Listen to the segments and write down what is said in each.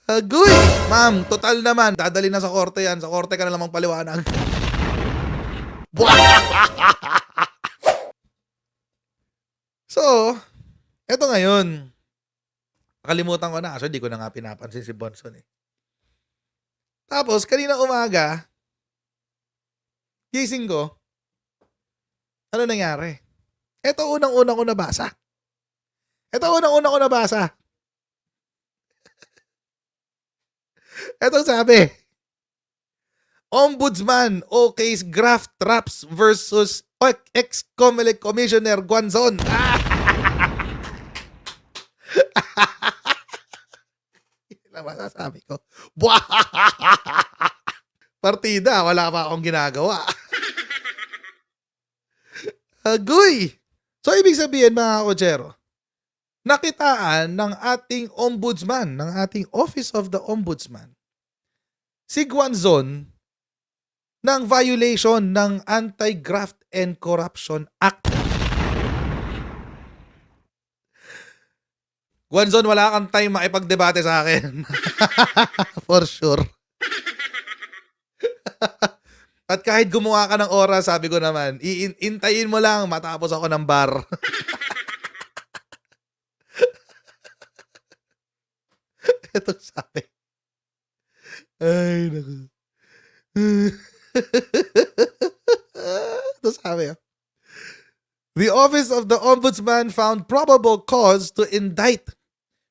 Agoy! Ma'am, total naman. Dadali na sa korte yan. Sa korte ka na lamang paliwanag. So, eto ngayon. Nakalimutan ko na. Actually, di ko na nga pinapansin si Bonson eh. Tapos, kanina umaga, gising ko, ano nangyari? Ito unang-unang ko nabasa. Ito sabi, Ombudsman o case graft traps versus ex-Comelec Commissioner Guanzon. Yun lang masasabi ko. Partida, wala pa akong ginagawa. Agoy! So, ibig sabihin mga kotsero, nakitaan ng ating ombudsman, ng ating Office of the Ombudsman, si Guanzon ng violation ng Anti-Graft and Corruption Act. Guanzon, wala kang time makipagdebate sa akin. For sure. At kahit gumawa ka ng oras, sabi ko naman, iintayin mo lang matapos ako ng bar. Ito sabi. Ay, naku. Ito sabi. The Office of the Ombudsman found probable cause to indict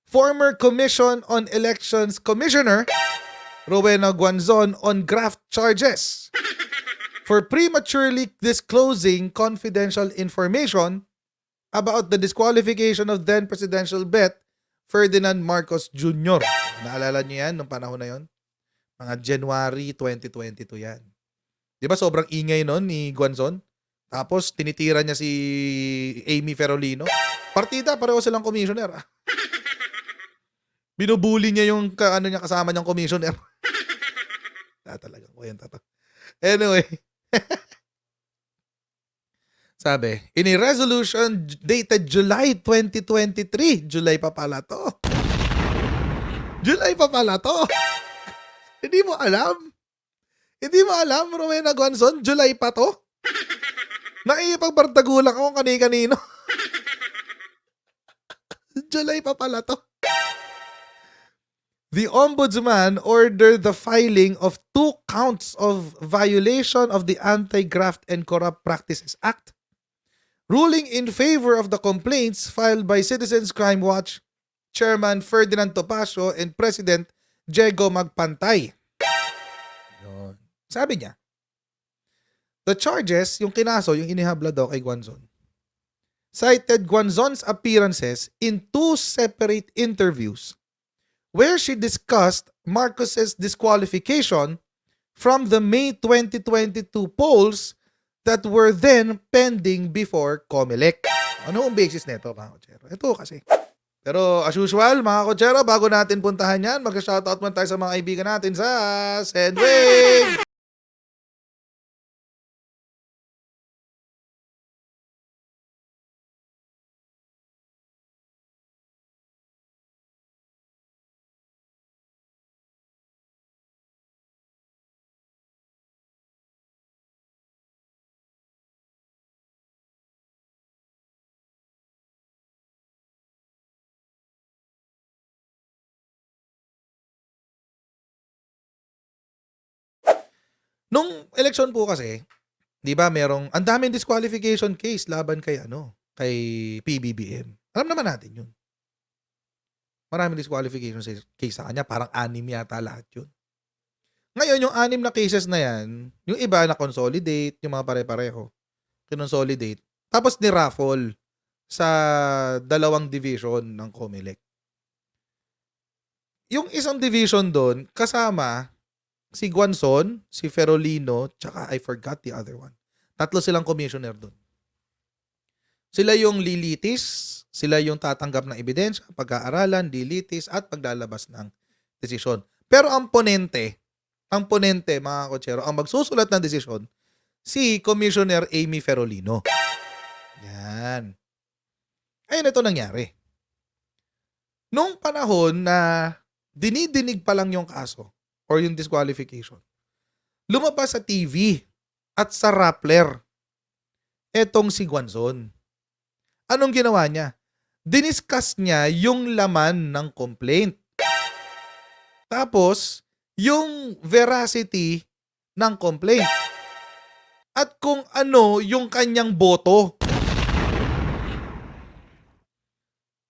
former Commission on Elections Commissioner Rowena Guanzon on graft charges for prematurely disclosing confidential information about the disqualification of then presidential bet Ferdinand Marcos Jr. Naalala niyo yan nung panahon na yon? Mga January 2022 yan. Di ba sobrang ingay nun ni Guanzon? Tapos tinitira niya si Amy Ferolino. Partida, pareho silang commissioner. Binubuli niya yung kasama niyang commissioner. Talagang kwenta to. Anyway. Sabi, in a resolution dated July 2023. July pa pala to. Hindi mo alam, Rowena Guanzon? July pa to? Nakikipagbardagulang ako kani-kanino. July pa pala to. The Ombudsman ordered the filing of 2 counts of violation of the Anti-Graft and Corrupt Practices Act, ruling in favor of the complaints filed by Citizens Crime Watch, Chairman Ferdinand Topacio and President Diego Magpantay. Yun. Sabi niya, the charges, yung kinaso, yung inihabla daw kay Guanzon, cited Guanzon's appearances in 2 separate interviews where she discussed Marcos's disqualification from the May 2022 polls that were then pending before Comelec. Ano ang basis nito, mga kotsero? Ito kasi. Pero as usual, mga kotsero, bago natin puntahan yan, mag-shoutout muna tayo sa mga kaibigan natin sa Sendwing! Nung eleksyon po kasi, 'di ba, merong ang daming disqualification case laban kay kay PBBM. Alam naman natin 'yun. Maraming disqualification case sa kanya, parang 6 yata lahat 'yun. Ngayon, yung 6 na cases na 'yan, yung iba na consolidate, yung mga pare-pareho, kinonsolidate, tapos ni-raffle sa 2 division ng Comelec. Yung isang division doon, kasama si Guanzon, si Ferolino, tsaka I forgot the other one. 3 silang commissioner doon. Sila yung lilitis, sila yung tatanggap ng ebidensya, pag-aaralan, lilitis, at paglalabas ng desisyon. Pero ang ponente, mga kotsero, ang magsusulat ng desisyon, si Commissioner Amy Ferolino. Yan. Ayun, ito nangyari. Nung panahon na dinidinig pa lang yung kaso or yung disqualification, lumabas sa TV at sa Rappler etong si Guanzon. Anong ginawa niya? Diniscuss niya yung laman ng complaint. Tapos, yung veracity ng complaint. At kung ano yung kanyang boto.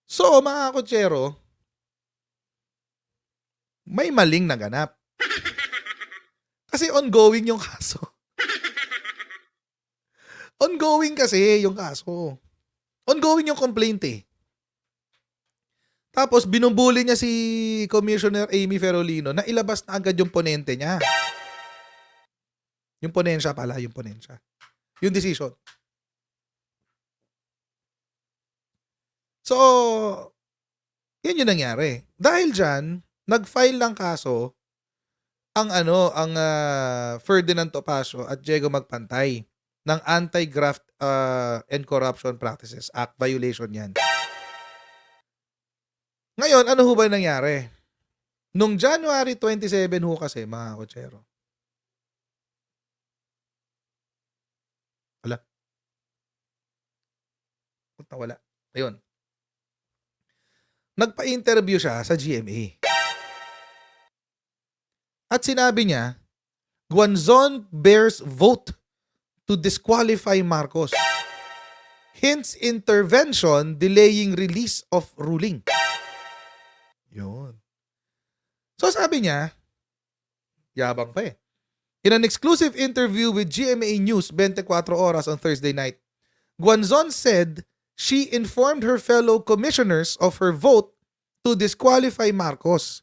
So, mga kutsero, may maling naganap. Kasi ongoing yung kaso. Ongoing kasi yung kaso. Ongoing yung complaint eh. Tapos, binubuli niya si Commissioner Amy Ferolino na ilabas na agad yung ponente niya. Yung ponensya pala, yung ponensya. Yung decision. So, yan yung nangyari. Dahil dyan, nag-file ng kaso ang Ferdinand Topacio at Diego Magpantay ng Anti-Graft and Corruption Practices Act. Violation yan. Ngayon, ano ho ba nangyari? Nung January 27 ho kasi, mga kutsero. Wala. Ayun. Nagpa-interview siya sa GMA. At sinabi niya, Guanzon bears vote to disqualify Marcos. Hence intervention delaying release of ruling. Yun. So sabi niya, yabang pa eh. In an exclusive interview with GMA News 24 Oras on Thursday night, Guanzon said she informed her fellow commissioners of her vote to disqualify Marcos,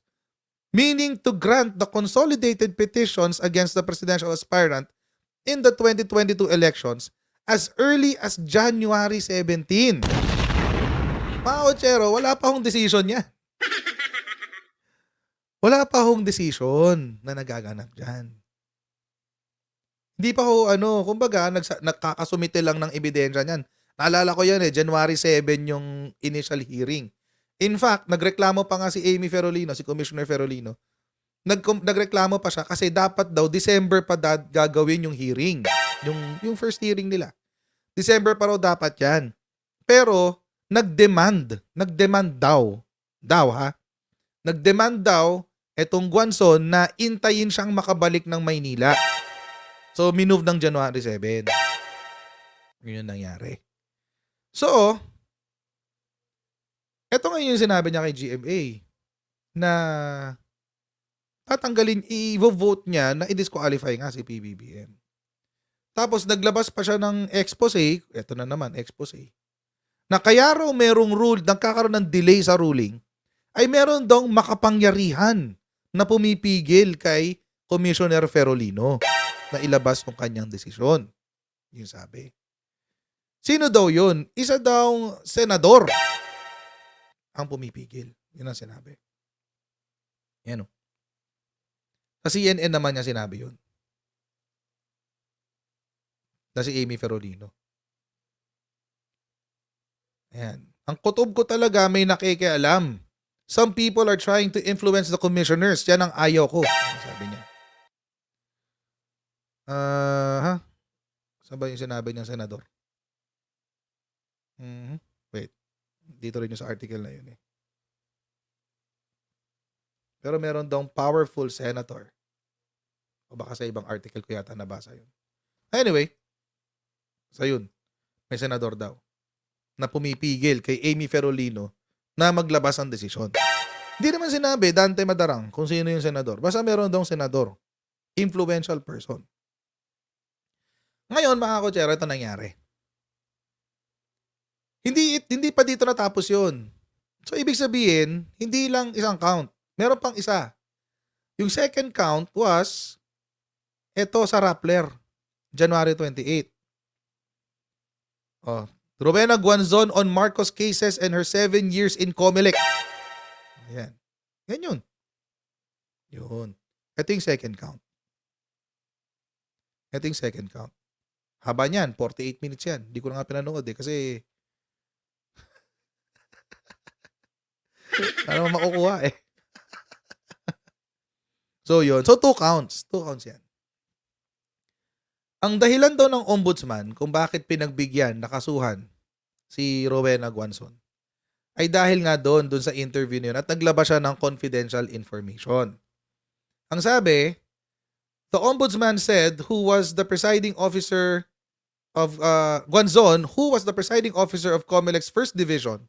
meaning to grant the consolidated petitions against the presidential aspirant in the 2022 elections as early as January 17. Mga kutsero, wala pa hong decision yan. Wala pa hong decision na nagaganap dyan. Hindi pa ho, kumbaga, nakakasumite lang ng ebidensya niyan. Naalala ko yan January 7 yung initial hearing. In fact, nagreklamo pa nga si Amy Ferolino, si Commissioner Ferolino. Nagreklamo pa siya kasi dapat daw December pa gagawin yung hearing. Yung first hearing nila. December pa raw dapat yan. Pero, nagdemand daw etong Guanzon na intayin siyang makabalik ng Maynila. So, minove ng January 7. Yun yung nangyari. So, eto ngayon yung sinabi niya kay GMA na tatanggalin, i-vote niya na i-disqualify nga si PBBM. Tapos naglabas pa siya ng expose, eto na naman, expose, na kaya raw merong nagkakaroon ng delay sa ruling, ay meron daw makapangyarihan na pumipigil kay Commissioner Ferolino na ilabas yung kanyang desisyon. Yung sabi. Sino daw yun? Isa daw senador ang pumipigil. Yun ang sinabi. Yan o. Sa CNN naman niya sinabi yun. Na si Amy Ferolino. Ayan. Ang kutob ko talaga may nakikialam. Some people are trying to influence the commissioners. Yan ang ayaw ko. Sabi niya. Saan ba yung sinabi niyang senador? Wait. Dito rin yung sa article na yun eh. Pero meron daw powerful senator. O baka sa ibang article ko yata nabasa yun. Anyway, sa yun, may senador daw na pumipigil kay Amy Ferolino na maglabas ng desisyon. Hindi naman sinabi, Dante Madarang, kung sino yung senador. Basta meron daw senador. Influential person. Ngayon, mga kutsero, ito nangyari. Hindi pa dito natapos yun. So, ibig sabihin, hindi lang isang count. Meron pang isa. Yung second count was ito sa Rappler, January 28. Rowena Guanzon on Marcos cases and her 7 years in Comelec. Ayan. Yan yun. Yun. Ito yung second count. Haba niyan, 48 minutes yan. Hindi ko na nga pinanood kasi para makukuha So, yun. So, 2 counts. 2 counts yan. Ang dahilan daw ng ombudsman kung bakit pinagbigyan, nakasuhan si Rowena Guanzon ay dahil nga doon sa interview niya at naglabas siya ng confidential information. Ang sabi, the ombudsman said who was the presiding officer of Guanzon, who was the presiding officer of COMELEC's First Division,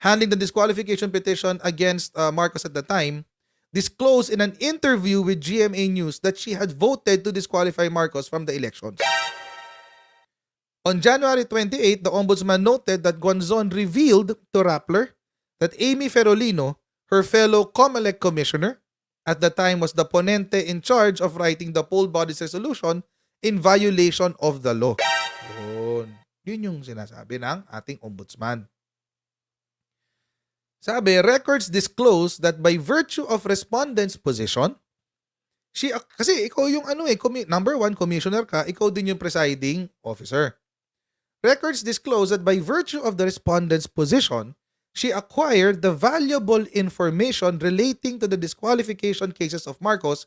handling the disqualification petition against Marcos at the time, disclosed in an interview with GMA News that she had voted to disqualify Marcos from the elections. On January 28, the ombudsman noted that Guanzon revealed to Rappler that Amy Ferolino, her fellow COMELEC commissioner, at the time was the ponente in charge of writing the poll body's resolution in violation of the law. Yun yung sinasabi ng ating ombudsman. Sabi, records disclose that by virtue of respondent's position, kasi ikaw yung number 1, commissioner ka, ikaw din yung presiding officer. Records disclose that by virtue of the respondent's position, she acquired the valuable information relating to the disqualification cases of Marcos,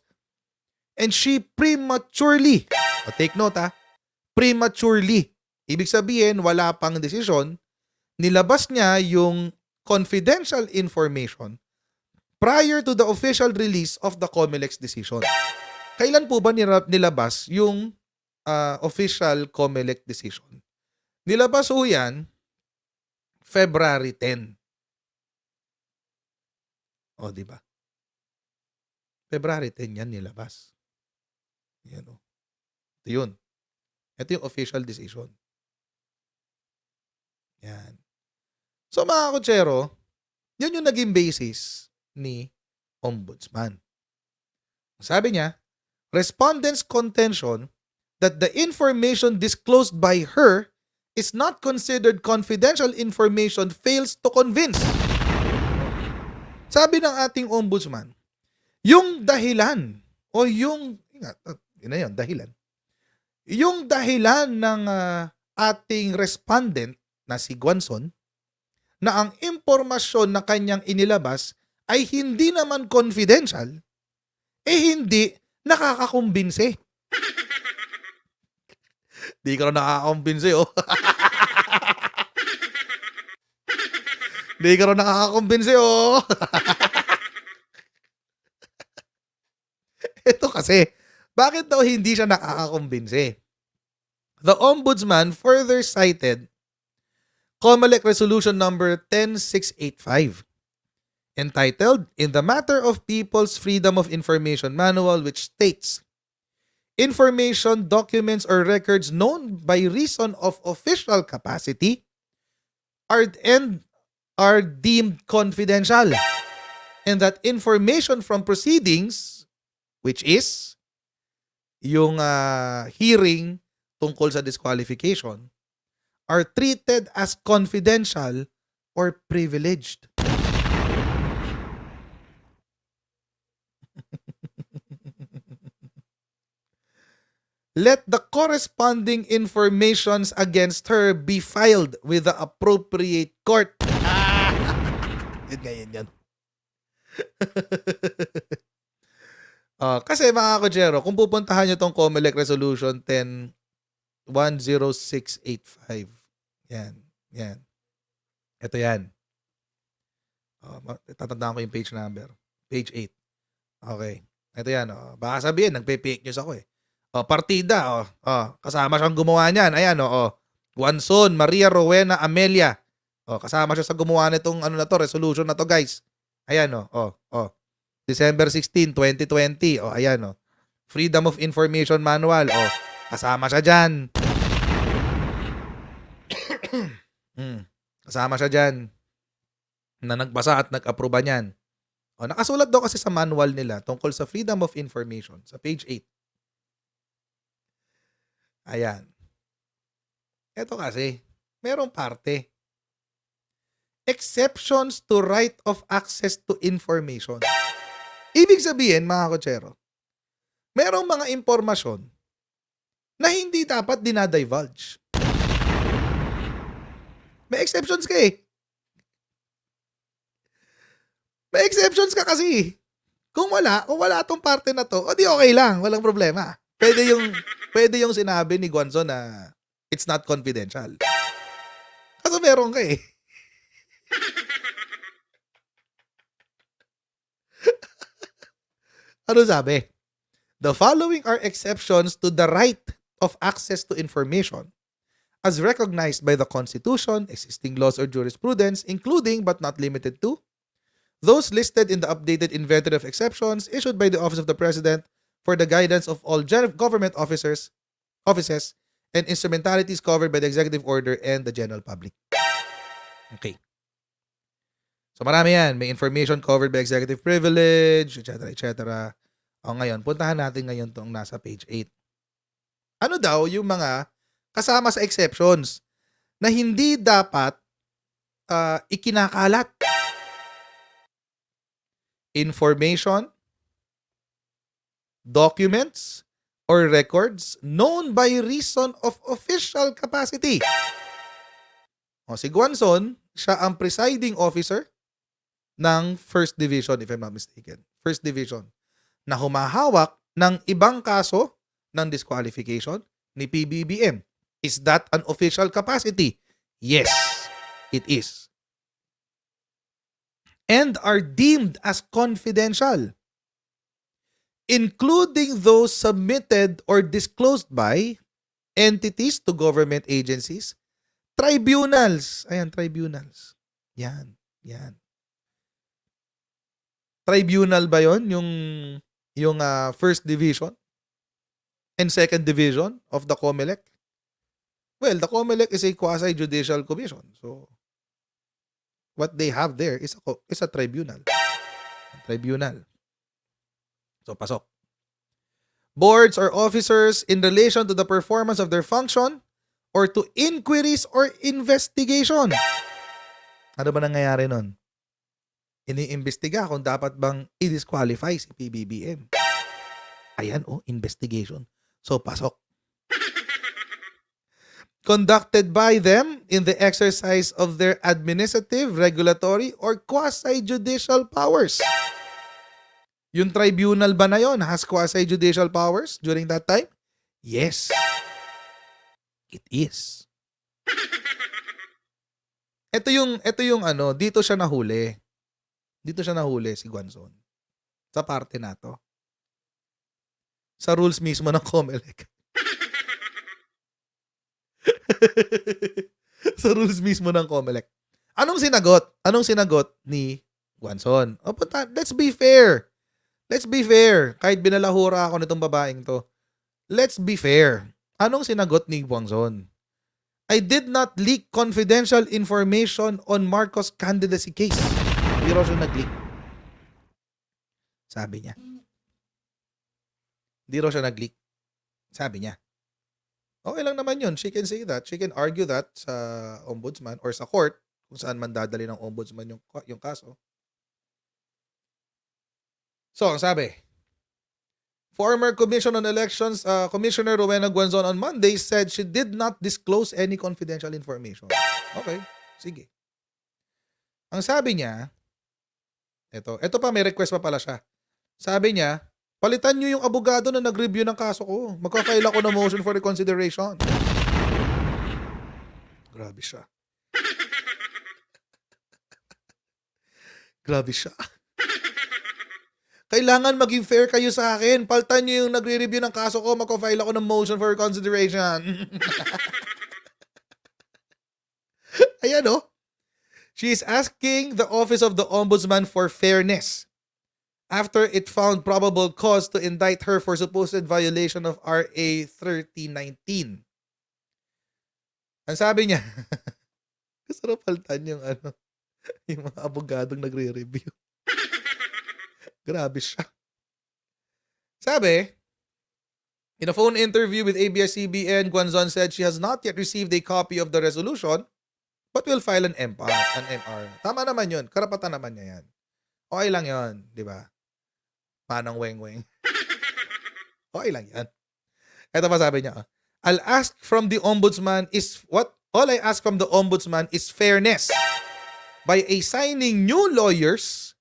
and she prematurely, take note prematurely, ibig sabihin wala pang desisyon, nilabas niya yung confidential information prior to the official release of the COMELEC's decision. Kailan po ba nilabas yung official COMELEC decision? Nilabas po yan February 10. O, di ba? February 10 yan nilabas. Yan o. Ito yun. Ito yung official decision. Yan. So mga kutsero, yun yung naging basis ni ombudsman. Sabi niya, respondent's contention that the information disclosed by her is not considered confidential information fails to convince. Sabi ng ating ombudsman, yung dahilan o yung dahilan. Yung dahilan ng ating respondent na si Guanzon na ang impormasyon na kanyang inilabas ay hindi naman confidential, hindi nakakakumbinse. Di ka rin nakakakumbinse, oh. Di ka rin nakakakumbinse, oh. Ito kasi, bakit daw hindi siya nakakakumbinse? The ombudsman further cited COMELEC Resolution number 10685, entitled, In the Matter of People's Freedom of Information Manual, which states, information, documents, or records known by reason of official capacity are deemed confidential, and that information from proceedings, which is yung hearing tungkol sa disqualification, are treated as confidential or privileged. Let the corresponding informations against her be filed with the appropriate court. Yan. Kasi mga kutsero, kung pupuntahan nyo tong COMELEC Resolution 10685. Yan. Ito yan. Tatandaan ko yung page number. Page 8. Okay. Ito yan. Baka sabihin, nagpe-fake news ako eh. Partida. Kasama siyang gumawa niyan. Ayan. Guanzon, Maria Rowena Amelia. Kasama siya sa gumawa nitong resolution na to, guys. Ayan. December 16, 2020. Ayan. Freedom of Information Manual. Kasama siya dyan. Kasama siya dyan na nagbasa at nag-aproba niyan. Nakasulat daw kasi sa manual nila tungkol sa Freedom of Information sa page 8. Ayan. Ito kasi, merong parte. Exceptions to right of access to information. Ibig sabihin, mga kutsero, merong mga impormasyon na hindi dapat dinadivulge. May exceptions ka eh. May exceptions ka kasi. Kung wala tong parte na to, o di okay lang, walang problema. Pwede yung sinabi ni Guanzon na it's not confidential. Kaso meron ka eh. Ano sabi? The following are exceptions to the right of access to information as recognized by the Constitution, existing laws or jurisprudence, including but not limited to those listed in the updated inventory of exceptions issued by the Office of the President for the guidance of all government offices, and instrumentalities covered by the executive order and the general public. Okay. So marami yan. May information covered by executive privilege, etc. etc. O ngayon, puntahan natin ngayon tong nasa page 8. Ano daw yung mga kasama sa exceptions na hindi dapat ikinakalat? Information, documents, or records known by reason of official capacity. O, si Guanzon, siya ang presiding officer ng 1st Division, if I'm not mistaken. 1st Division, na humahawak ng ibang kaso ng disqualification ni PBBM. Is that an official capacity? Yes, it is. And are deemed as confidential, including those submitted or disclosed by entities to government agencies, tribunals. Ayan, tribunals. Yan. Tribunal ba yon yung 1st Division and 2nd Division of the COMELEC? Well, the COMELEC is a quasi-judicial commission. So, what they have there is a tribunal. Tribunal. So, pasok. Boards or officers in relation to the performance of their function or to inquiries or investigation. Ano ba nangyayari nun? Iniimbestiga kung dapat bang i-disqualify si PBBM. Ayan, investigation. So, pasok. Conducted by them in the exercise of their administrative, regulatory, or quasi-judicial powers. Yung tribunal ba na yon has quasi-judicial powers during that time? Yes. It is. Ito yung dito siya nahuli. Dito siya nahuli si Guanzon. Sa parte na to. Sa rules mismo ng COMELEC. Sa rules mismo ng COMELEC. Anong sinagot ni Guanzon? Let's be fair. Kahit binalahura ako nitong babaeng to. Let's be fair. Anong sinagot ni Guanzon? I did not leak confidential information on Marcos candidacy case. Hindi raw siya nag-leak. Sabi niya. Hindi raw siya nag-leak. Sabi niya. Okay lang naman yun. She can say that. She can argue that sa ombudsman or sa court kung saan man dadali ng ombudsman yung kaso. So, ang sabi, former Commission on Elections, Commissioner Rowena Guanzon on Monday said she did not disclose any confidential information. Okay, sige. Ang sabi niya, ito pa, may request pa pala siya. Sabi niya, palitan niyo yung abogado na nag-review ng kaso ko. Magka-file ako ng motion for reconsideration. Grabe siya. Grabe siya. Kailangan maging fair kayo sa akin. Palitan niyo yung nagre-review ng kaso ko. Magka-file ako ng motion for reconsideration. Ayan She is asking the Office of the Ombudsman for fairness after it found probable cause to indict her for supposed violation of RA 3019. Ang sabi niya, gusto na palitan yung mga abogadong nagre-review. Grabe siya. Sabi, in a phone interview with ABS-CBN, Guanzon said she has not yet received a copy of the resolution but will file an MR. Tama naman yun. Karapatan naman niya yan. Okay lang yun. Di ba? Manang weng-weng. Okay lang yan. Ito pa sabi niya. I'll ask from the ombudsman is what? All I ask from the ombudsman is fairness by assigning new lawyers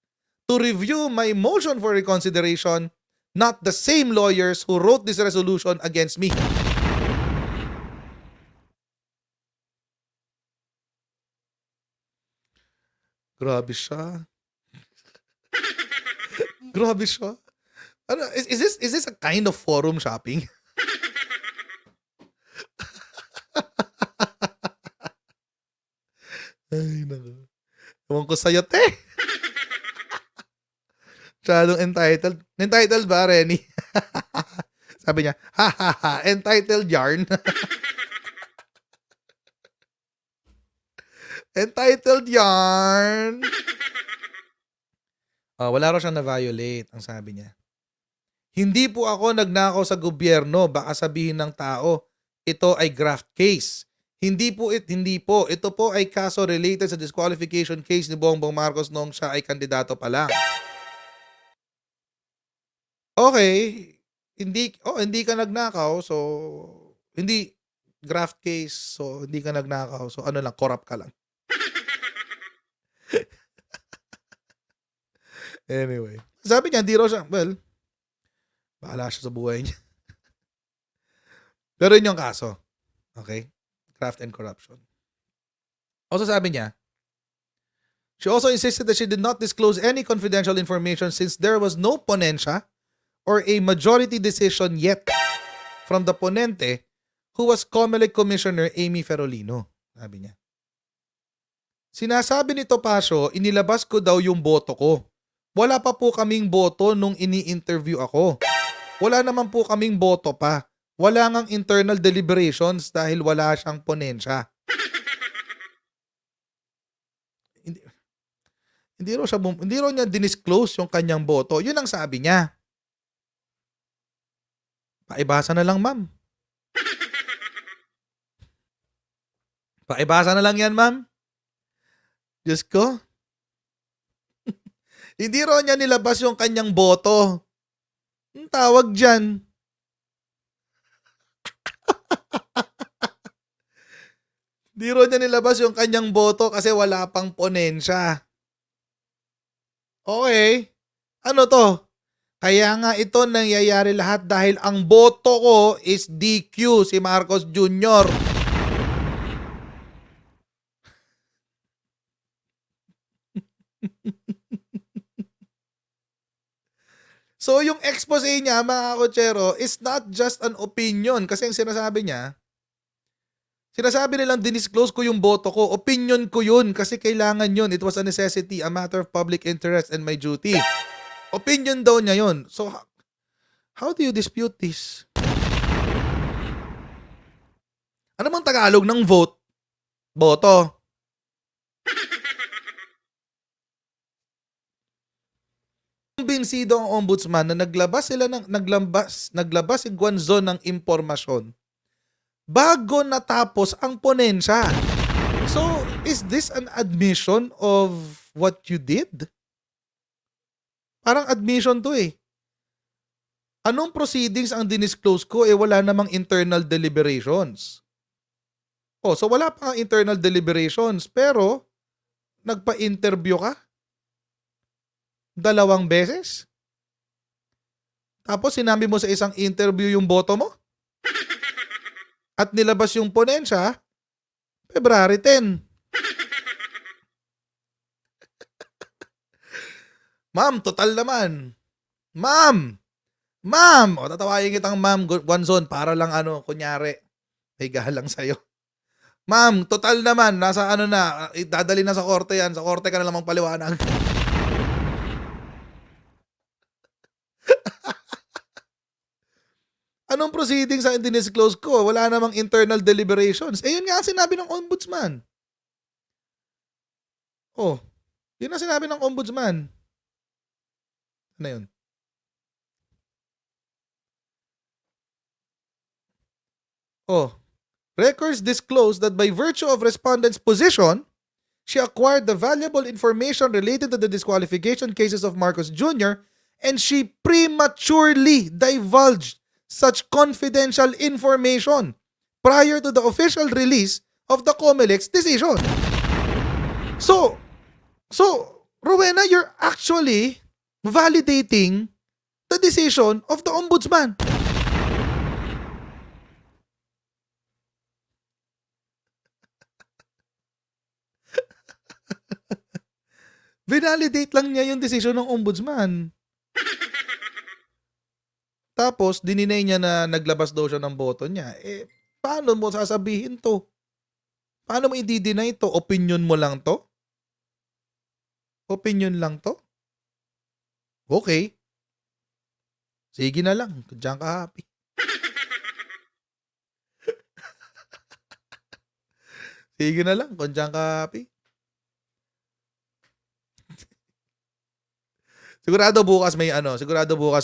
to review my motion for reconsideration, not the same lawyers who wrote this resolution against me. Grabe siya. Grabe siya. Ano, is this a kind of forum shopping? Ay, naku. Ewan ko sa'yo, te. Masyadong entitled. Entitled ba, Renny? Sabi niya, ha ha ha, entitled yarn. Entitled yarn. Wala raw siyang na-violate, ang sabi niya. Hindi po ako nagnakaw sa gobyerno, baka sabihin ng tao, ito ay graft case. Hindi po. Ito po ay kaso related sa disqualification case ni Bongbong Marcos noong siya ay kandidato pa lang. Okay, hindi ka nagnakaw, so hindi graft case, so hindi ka nagnakaw, so ano lang, corrupt ka lang. Anyway, sabi niya, hindi raw siya, well, bahala siya sa buhay niya. Pero yun yung kaso. Okay? Graft and corruption. Also sabi niya, she also insisted that she did not disclose any confidential information since there was no ponensya or a majority decision yet from the ponente who was COMELEC Commissioner Amy Ferolino. Sabi niya. Sinasabi ni Topacio, inilabas ko daw yung boto ko. Wala pa po kaming boto nung ini-interview ako. Wala naman po kaming boto pa. Wala ngang internal deliberations dahil wala siyang ponensya. Hindi raw niya dinisclose yung kanyang boto. Yun ang sabi niya. Paibasa na lang, ma'am. Paibasa na lang yan, ma'am. Diyos ko. Hindi raw niya nilabas yung kanyang boto. Ang tawag dyan. Hindi raw niya nilabas yung kanyang boto kasi wala pang ponensya. Okay. Ano to? Kaya nga ito nangyayari lahat dahil ang boto ko is DQ, si Marcos Jr. So yung expose niya, mga kotsero, is not just an opinion. Kasi ang sinasabi niya, sinasabi nilang dinisclose ko yung boto ko. Opinion ko yun kasi kailangan yun. It was a necessity, a matter of public interest and my duty. Opinion daw niya yun. So, how do you dispute this? Ano bang Tagalog ng vote? Boto. Kumbinsido ang ombudsman na naglabas si Guanzon ng impormasyon bago natapos ang ponensya. So, is this an admission of what you did? Parang admission to eh. Anong proceedings ang dinisclose ko? Wala namang internal deliberations. So wala pa nga internal deliberations pero nagpa-interview ka? 2 beses? Tapos sinabi mo sa isang interview yung boto mo? At nilabas yung ponensya February 10. Ma'am, total naman. Ma'am! O tatawayin kitang ma'am Guanzon para lang kunyari, may galang sa'yo. Ma'am, total naman. Nasa na, dadali na sa korte yan. Sa korte ka na lang magpaliwanag. Anong proceedings ang dinisclose ko? Wala namang internal deliberations. Yun nga sinabi ng ombudsman. Yun ang sinabi ng ombudsman. Ano yun? Records disclose that by virtue of respondent's position, she acquired the valuable information related to the disqualification cases of Marcos Jr. and she prematurely divulged such confidential information prior to the official release of the COMELEC's decision. So, Rowena, you're actually validating the decision of the ombudsman. Vinalidate lang niya yung decision ng ombudsman. Tapos, dininay niya na naglabas daw siya ng boto niya. Paano mo sasabihin to? Paano mo i-deny to? Opinion mo lang to? Opinion lang to? Okay. Sige na lang. Diyan ka happy. Sige na lang. Kung diyan ka happy. Sigurado bukas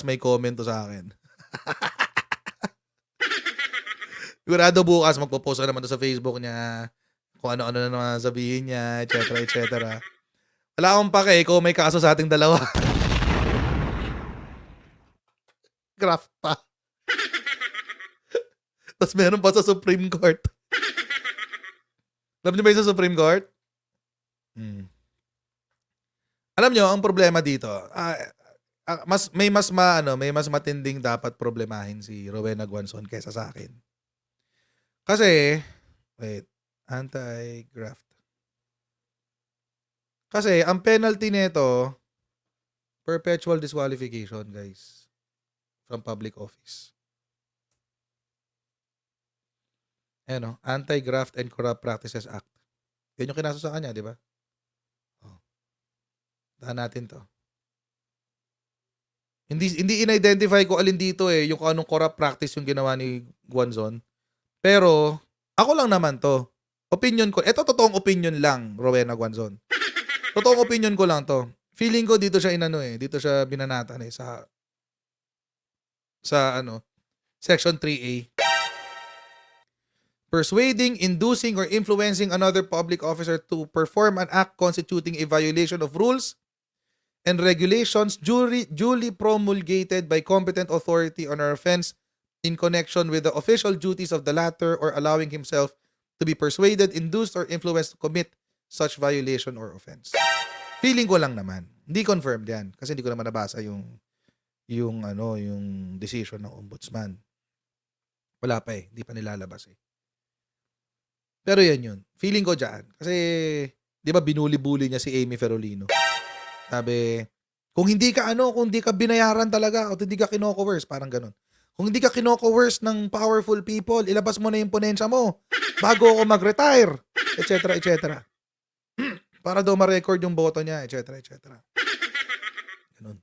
may comment to sa akin. Sigurado bukas magpo-post ka naman to sa Facebook niya. Kung ano-ano na naman sabihin niya, etc. Wala akong pake kung may kaso sa ating dalawa. Graft pa. Tapos meron pa sa Supreme Court. Alam niyo ba yung sa Supreme Court? Alam niyo, ang problema dito, may mas matinding dapat problemahin si Rowena Guanzon kaysa sa akin. Kasi, anti-graft. Kasi, ang penalty nito, perpetual disqualification, guys, from public office. Anti-Graft and Corrupt Practices Act. Yan yung kinaso sa kanya, di ba? Tahan natin to. Hindi in-identify ko alin dito yung anong corrupt practice yung ginawa ni Guanzon. Pero, ako lang naman to. Opinion ko. Ito totoong opinion lang, Rowena Guanzon. Totoong opinion ko lang to. Feeling ko dito siya dito siya binanatan sa Section 3A. Persuading, inducing, or influencing another public officer to perform an act constituting a violation of rules and regulations duly promulgated by competent authority on an offense in connection with the official duties of the latter, or allowing himself to be persuaded, induced, or influenced to commit such violation or offense. Feeling ko lang naman. Hindi confirmed yan. Kasi hindi ko naman nabasa yung decision ng ombudsman. Wala pa hindi pa nilalabas Pero yan yun. Feeling ko dyan. Kasi, di ba binuli-buli niya si Amy Ferolino. Sabi, kung hindi ka binayaran talaga, o hindi ka kinoko-coerce, parang ganun. Kung hindi ka kinoko-coerce ng powerful people, ilabas mo na yung ponensya mo bago ako mag-retire, etc. Para daw ma-record yung boto niya, etc. Ganun.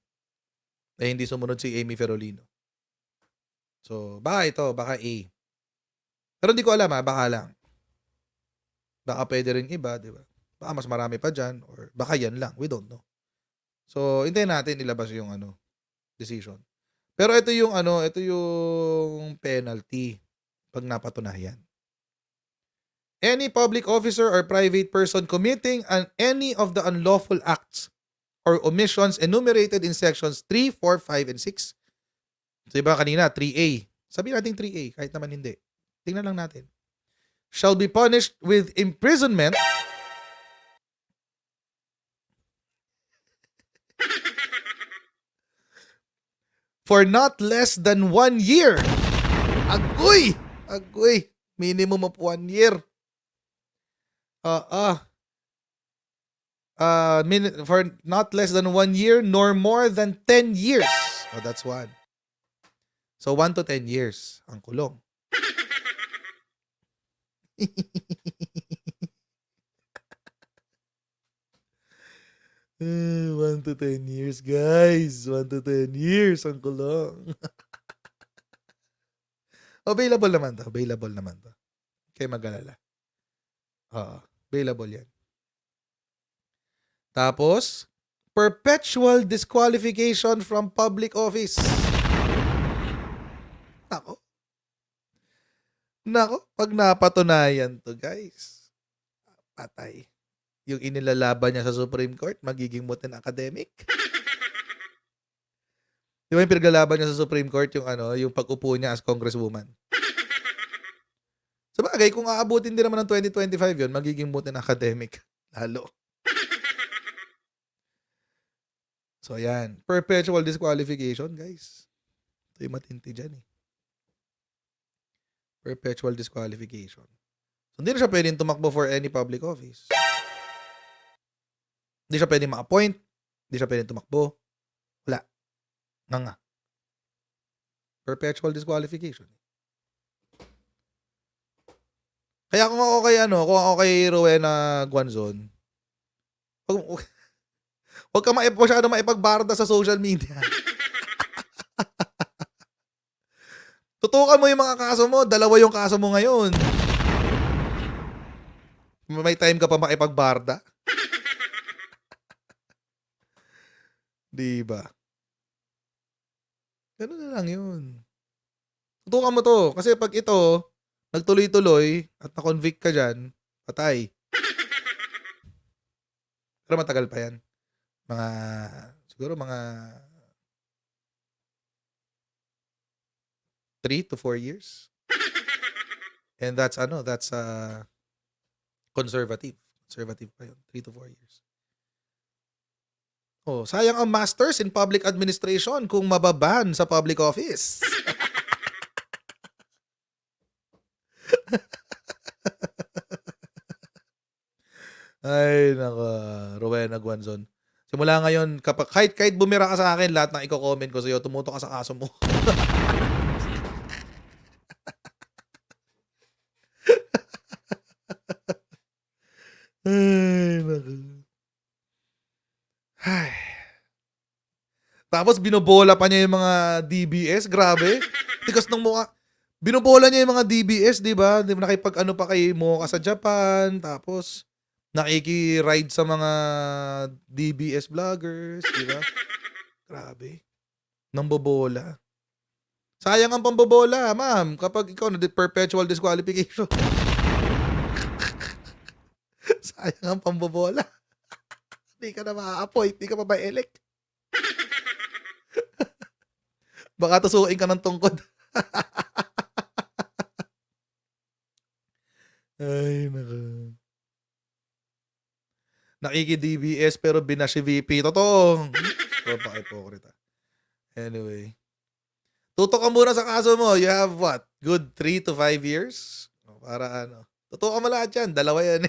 Hindi sumunod si Amy Ferolino. So, baka A. Pero hindi ko alam baka lang. Baka pwede rin iba, di ba? Baka mas marami pa dyan, or baka yan lang. We don't know. So, hintayin natin ilabas yung decision. Pero ito yung penalty pag napatunayan. Any public officer or private person committing any of the unlawful acts or omissions enumerated in sections 3, 4, 5, and 6. So, diba kanina, 3A. Sabihin natin 3A, kahit naman hindi. Tingnan lang natin. Shall be punished with imprisonment for not less than 1 year. Agoy! Minimum of 1 year. For not less than 1 year nor more than 10 years. Oh, that's one. So 1 to 10 years ang kulong. 1 to 10 years, guys. 1 to 10 years ang kulong. Available naman to. Okay, mag-alala. Available yan. Tapos, perpetual disqualification from public office. Nako, pag napatunayan to, guys, patay. Yung inilalaban niya sa Supreme Court, magiging mutin academic. Di ba yung pinaglalaban niya sa Supreme Court, yung pag-upo niya as congresswoman? Sa bagay, kung aabutin din naman ng 2025 yun, magiging mutin academic. Lalo. So, yan. Perpetual disqualification, guys. Ito yung matindi dyan eh. Perpetual disqualification. So, hindi na siya pwedeng tumakbo for any public office. Hindi siya pwedeng ma-appoint. Hindi siya pwedeng tumakbo. Wala. Nga. Perpetual disqualification. Kaya kung ako kay Rowena Guanzon, huwag ka masyado maipagbarda sa social media. Tutukan mo yung mga kaso mo. 2 yung kaso mo ngayon. May time ka pa makipagbarda. Diba? Ganun na lang yun. Tutukan mo to. Kasi pag ito, nagtuloy-tuloy at na-convict ka dyan, patay. Pero matagal pa yan. Siguro mga 3 to 4 years. And that's conservative. Conservative pa yun. 3 to 4 years. Oh, sayang ang masters in public administration kung mababan sa public office. Ay, nako, Rowena Guanzon. Simula ngayon, kahit bumira ka sa akin, lahat ng i-comment ko sa'yo, tumutok ka sa kaso mo. Ay, nako. Ay. Tapos binobola pa niya yung mga DBS, grabe. Tikas ng mukha. Binobola niya yung mga DBS, di ba? Nakipag-ano pa kay Mocha sa Japan, tapos nakiki-ride sa mga DBS vloggers, di ba? Grabe. Nambobola. Sayang ang pambobola, ma'am, kapag ikaw na perpetual disqualification. Sayang ang pambobola. Hindi ka na ma-appoint, hindi ka pa ba-elect. Baka tusuin ka ng tungkod. Ay, nako. Nakiki-DBS pero binash si VP. Totoo. Pakaipokrita. Anyway. Tutok ka muna sa kaso mo. You have what? Good 3 to 5 years? Para ano. Tutok ka mo lahat yan. 2 yan.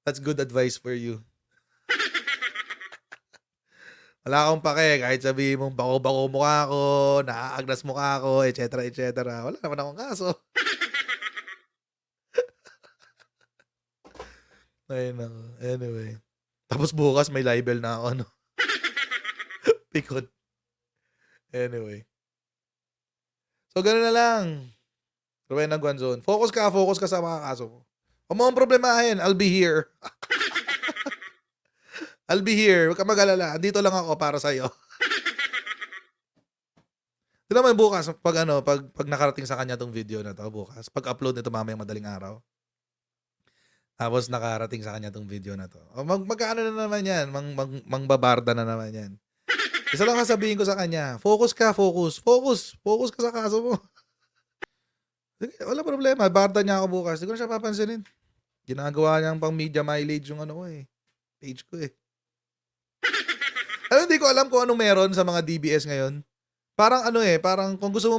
That's good advice for you. Wala akong pake. Kahit sabihin mong bako-bako mukha ko, naaagnas mukha ko, etc. Wala naman akong kaso. Ay, nako. Anyway. Tapos bukas may libel na ako, no? Pikot. Anyway. So, gano'n na lang. Rowena Guanzon. Focus ka sa mga kaso mo. Kung mo ang problemahin, I'll be here. I'll be here. Huwag ka mag-alala. Andito lang ako para sa'yo. Tignan mo yung bukas, pag nakarating sa kanya tong video na to, bukas, pag-upload nito mamayang madaling araw. Tapos nakarating sa kanya tong video na to. Magkaano na naman yan? Mangbabarda na naman yan. Isa lang sasabihin ko sa kanya, focus ka sa kaso mo. Wala problema, barda niya ako bukas. Hindi ko na siya papansinin. Ginagawa niyang pang media mileage yung page ko eh. Hindi ko alam kung anong meron sa mga DBS ngayon. Parang parang kung gusto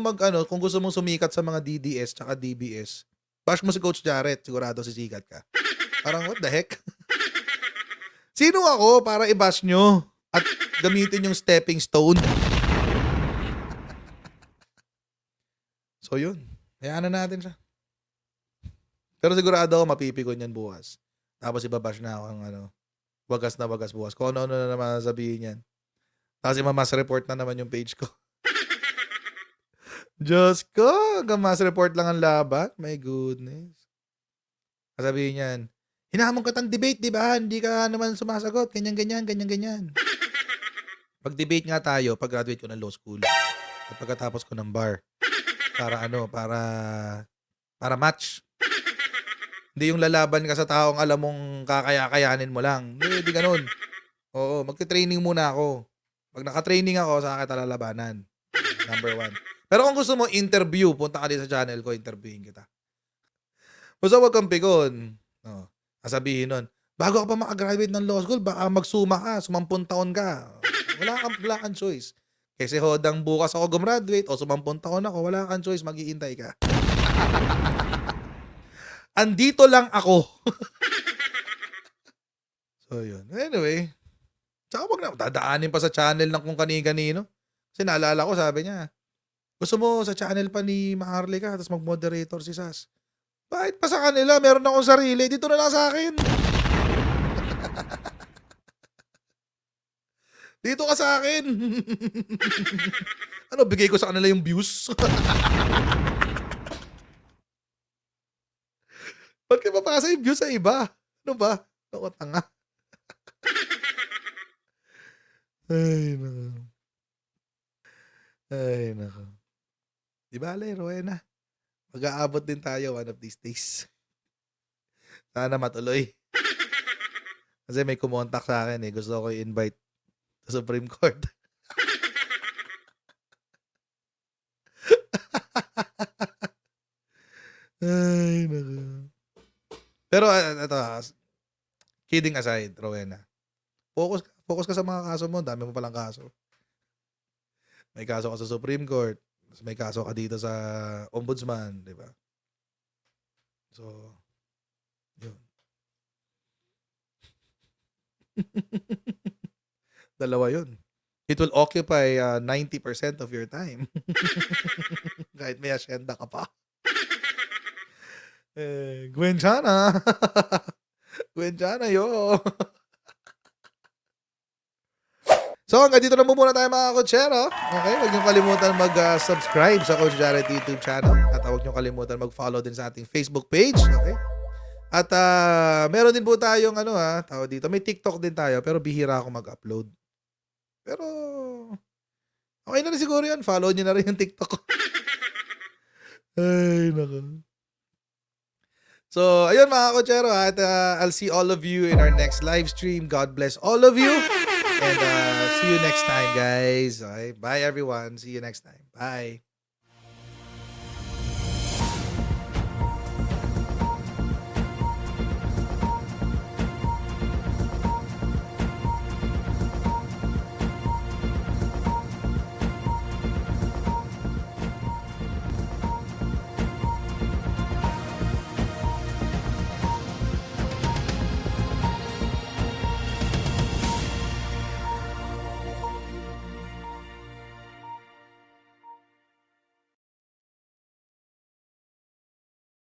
mong sumikat sa mga DDS tsaka DBS, bash mo si Coach Jarrett, sigurado sisikat ka. Parang what the heck? Sino ako para i-bash nyo at gamitin yung stepping stone? So yun. Hayaan na natin siya. Pero sigurado ako mapipikon yan bukas. Tapos ibabash na ako ng wagas na wagas bukas. Kung ano na naman sabihin yan. Tapos mass report na naman yung page ko. Diyos ko, hanggang mass report lang ang laban. My goodness. Sabihin yan, hinamon ka tang debate, di ba? Hindi ka naman sumasagot. Ganyan. Pag-debate nga tayo, pag-graduate ko ng law school. At pagkatapos ko ng bar. Para match. Hindi yung lalaban ka sa taong alam mong kakaya-kayanin mo lang. Hindi ganun. Oo, magte-training muna ako. Pag naka-training ako, saka kita lalabanan. Number 1. Pero kung gusto mo interview, punta ka din sa channel ko, interviewin kita. Basta wag kang pikon. Sasabihin nun, Bago ka pa makagraduate ng law school, baka magsuma ka, 10 taon ka. Wala kang choice. Kasi hodang bukas ako gumraduate o 10 taon ako, wala kang choice, maghihintay ka. Andito lang ako. So, yun. Anyway, tsaka wag na, dadaanin pa sa channel ng kung kani-kanino. Kasi naalala ko, sabi niya, gusto mo sa channel pa ni Maharlika, tapos mag-moderator si Sas. Bakit pa sa kanila? Meron akong sarili. Dito na lang sa akin. Dito ka sa akin. Ano, bigay ko sa kanila yung views? Ba't ka papasa yung views sa iba? Ano ba? Ako tanga. Ay, nako. Ay, nako. Di bale, Rowena. Mag-aabot din tayo one of these days. Sana matuloy. Kasi may kumontak sa akin eh. Gusto ko i-invite sa Supreme Court. Ay, nako. Pero ito, kidding aside, Rowena. Focus ka sa mga kaso mo. Dami mo palang kaso. May kaso ka sa Supreme Court. May kaso ka dito sa Ombudsman, di ba? So, yun. Dalawa yun. It will occupy 90% of your time. Kahit may asyenda ka pa. Gwenchana. Gwenchana, yo. So, hanggang dito na muna tayo mga kotsero. Okay, huwag niyong kalimutan mag-subscribe sa Coach Jared YouTube channel. At huwag niyong kalimutan mag-follow din sa ating Facebook page. Okay? At meron din po tayong tawag dito. May TikTok din tayo, pero bihira ako mag-upload. Pero, okay na rin siguro yan. Follow niyo na rin yung TikTok ko. Ay, naku. So, ayun mga kotsero. At I'll see all of you in our next live stream. God bless all of you. And see you next time, guys. Okay? Bye, everyone. See you next time. Bye.